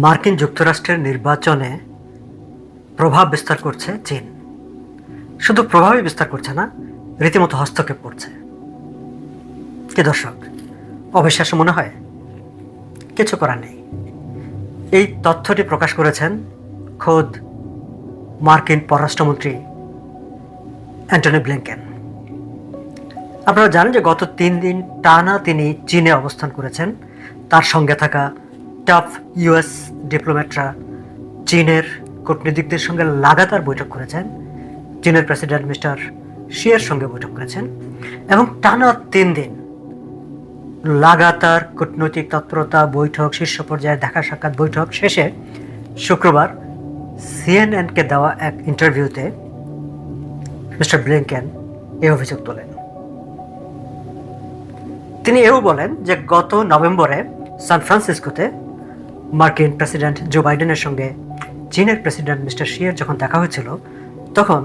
মার্কিন যুক্তরাষ্ট্রের নির্বাচনে প্রভাব বিস্তার করছে চীন। শুধু প্রভাবই বিস্তার করছে না, রীতিমতো হস্তক্ষেপ করছে। কি দর্শক, অবিশ্বাস্য মনে হয়? কিছু করার নেই। এই তথ্যটি প্রকাশ করেছেন খোদ মার্কিন পররাষ্ট্রমন্ত্রী অ্যান্টনি ব্লিংকেন। আপনারা জানেন যে গত 3 দিন টানা তিনি চীনে অবস্থান করেছেন। তার সঙ্গে থাকা টপ ইউএস ডিপ্লোম্যাটরা চীনের কূটনীতিকদের সঙ্গে লাগাতার বৈঠক করেছেন। চীনের প্রেসিডেন্ট মিস্টার শিয়ের সঙ্গে বৈঠক করেছেন এবং টানা 3 দিন লাগাতার কূটনৈতিক তৎপরতা, বৈঠক, শীর্ষ পর্যায়ে দেখা সাক্ষাৎ বৈঠক শেষে শুক্রবার সিএনএনকে দেওয়া এক ইন্টারভিউতে মিস্টার ব্লিংকেন এই অভিযোগ তোলেন। তিনি এও বলেন যে গত নভেম্বরে সান ফ্রান্সিসকোতে মার্কিন প্রেসিডেন্ট জো বাইডেনের সঙ্গে চীনের প্রেসিডেন্ট মিস্টার শিয়ের যখন দেখা হয়েছিল, তখন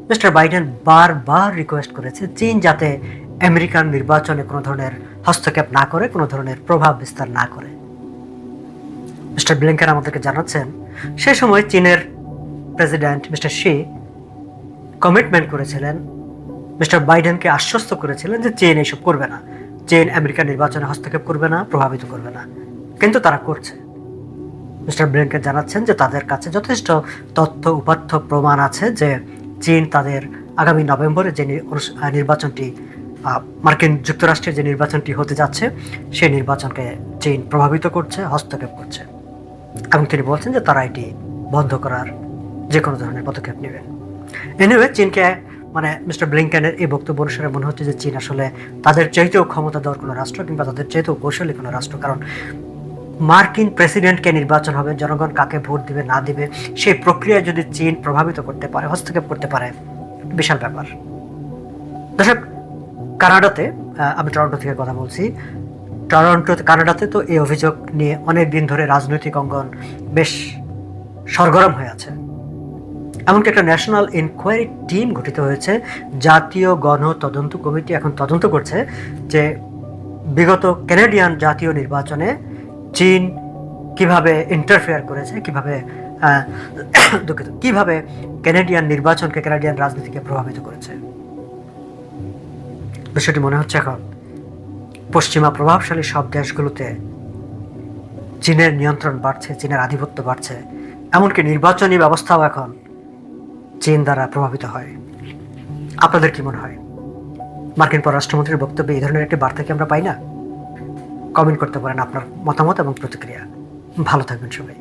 মিস্টার বাইডেন বারবার রিকোয়েস্ট করেছে চীন যাতে আমেরিকান নির্বাচনে কোনো ধরনের হস্তক্ষেপ না করে, কোনো ধরনের প্রভাব বিস্তার না করে। মিস্টার ব্লিংকেন আমাদেরকে জানাচ্ছেন সেই সময় চীনের প্রেসিডেন্ট মিস্টার শি কমিটমেন্ট করেছিলেন, মিস্টার বাইডেনকে আশ্বস্ত করেছিলেন যে চীন এইসব করবে না, চীন আমেরিকান নির্বাচনে হস্তক্ষেপ করবে না, প্রভাবিত করবে না। কিন্তু তারা করছে। মিস্টার ব্লিংকেন জানাচ্ছেন যে তাদের কাছে যথেষ্ট তথ্য, উপাত্ত, প্রমাণ আছে যে চীন তাদের আগামী নভেম্বরে যে নির্বাচনটি, মার্কিন যুক্তরাষ্ট্রের যে নির্বাচনটি হতে যাচ্ছে, সেই নির্বাচনকে চীন প্রভাবিত করছে, হস্তক্ষেপ করছে। এবং তিনি বলছেন যে তারা এটি বন্ধ করার যে কোনো ধরনের পদক্ষেপ নেবেন। এনিওয়ে, চীনকে মিস্টার ব্লিংকেনের এই বক্তব্য অনুসারে মনে হচ্ছে যে চীন আসলে তাদের চাইতেও ক্ষমতাধর কোনো রাষ্ট্র কিংবা তাদের চাইতেও কৌশলী কোনো রাষ্ট্র। কারণ মার্কিন প্রেসিডেন্টকে নির্বাচন হবে, জনগণ কাকে ভোট দিবে না দিবে সেই প্রক্রিয়ায় যদি চীন প্রভাবিত করতে পারে, হস্তক্ষেপ করতে পারে, বিশাল ব্যাপার। দর্শক, কানাডাতে, আমি টরন্টো থেকে কথা বলছি, কানাডাতে তো এই অভিযোগ নিয়ে অনেক দিন ধরে রাজনৈতিক অঙ্গন বেশ সরগরম হয়ে আছে। এমনকি একটা ন্যাশনাল ইনকোয়ারি টিম গঠিত হয়েছে, জাতীয় গণ তদন্ত কমিটি এখন তদন্ত করছে যে বিগত কানাডিয়ান জাতীয় নির্বাচনে চীন কিভাবে ইন্টারফেয়ার করেছে, কিভাবে কানাডিয়ান নির্বাচনকে, কানাডিয়ান রাজনীতিকে প্রভাবিত করেছে। বিষয়টি মনে হচ্ছে এখন পশ্চিমা প্রভাবশালী সব দেশগুলোতে চীনের নিয়ন্ত্রণ বাড়ছে, চীনের আধিপত্য বাড়ছে, এমনকি নির্বাচনী ব্যবস্থাও এখন চীন দ্বারা প্রভাবিত হয়। আপনাদের কি মনে হয়? মার্কিন পররাষ্ট্রমন্ত্রীর বক্তব্যে এই ধরনের একটি বার্তা কি আমরা পাই না? কমেন্ট করতে পারেন আপনার মতামত এবং প্রতিক্রিয়া। ভালো থাকবেন সবাই।